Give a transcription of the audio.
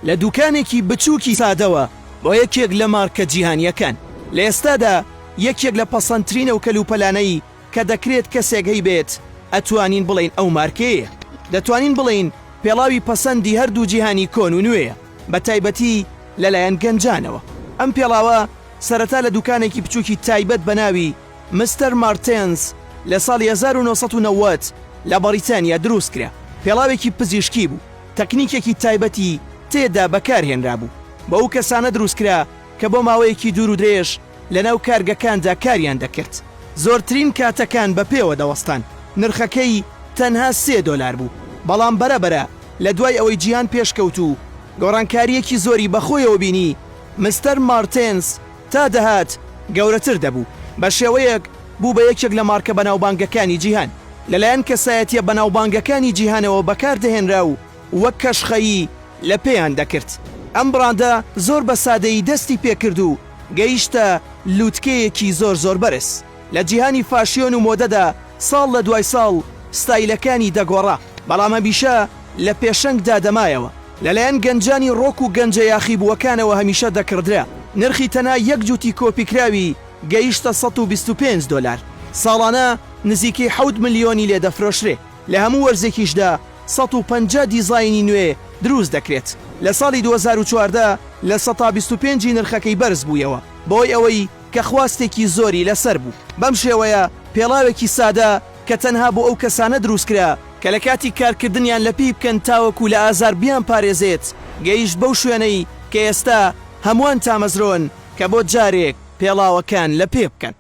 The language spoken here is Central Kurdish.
لە دوکانێکی بچووکی سادەوە بۆ یەکێک لە مارکە جیهانیەکان. لە ئێستادا یەکێک لە پەسەندترینە و کەلوپەلانەی کە دەکرێت کەسێک هەی بێت ئەتوانین بڵین ئەو مارکەیە. دەتوانین بڵین پێڵاوی پەسەندی هەردوو جیهانی کۆن و نوێیە، بە تایبەتی لەلایەن گەنجانەوە. ئەم پێڵاوە سەرەتا لە دوکانێکی بچووکی تایبەت بە ناوی مستەر مارتێنز لە ساڵی 1990 لە بەریتانیا دروست کرا. پێڵاوێکی پزیشکی بوو، تەکنیکێکی تایبەتی تێدا بەکارهێنرا بوو، بە ئەو کەسانە دروستکرا کە بۆ ماوەیەکی دوور و درێژ لەناو کارگەکاندا کاریان دەکرد. زۆرترین کاتەکان بە پێوە دەوەستان، نرخەکەی تەنها $3 بوو، بەڵام بەرەبەرە لە دوای ئەوەی جیهان پێشکەوت و گۆڕانکاریەکی زۆری بەخۆیەوە بینی، مستەر مارتێنز تا دەهات گەورەتر دەبوو، بە شێوەیەک بوو بە یەکێک لە مارکە بەناوبانگەکانی جیهان. لەلایەن کەسایەتیە بەناوبانگەکانی جیهانەوە بەکاردەهێنرا و وەک کەشخەیی لە پێیان دەکرد. ئەم بڕاندە زۆر بە سادەیی دەستی پێکرد و گەیشتە لووتکەیەکی زۆر بەرز. لە جیهانی فاشیۆن و مۆدەدا ساڵ لە دوای ساڵ ستایلەکانی دەگۆڕا، بەڵام هەمیشە لە پێشەنگدا دەمایەوە. لەلایەن گەنجانی ڕۆک و گەنجە یاخیبووەکانەوە هەمیشە دەکردرا. نرخی تەنها یەک جوتی کۆپیکراوی گەیشتە $125. ساڵانە نزیکەی 7 ملیۆنی لێ دەفرۆشرێ. لە هەموو وەرزێکیشدا 150 دیزاینی نوێ دروست دەکرێت. لە ساڵی 2014 لە 125 نرخەکەی بەرز بوویەوە، بۆی ئەوەی کە خواستێکی زۆری لەسەر بوو. بەم شێوەیە پێڵاوێکی سادە کە تەنها بۆ ئەو کەسانە دروستکرا کە لە کاتی کارکردنیان لە پێی بکەن تاوەکو لە ئازار بیان پارێزێت، گەیشت بەو شوێنەی کە ئێستا هەمووان تامەزرۆن کە بۆ جارێک پێڵاوەکان لە پێ بکەن.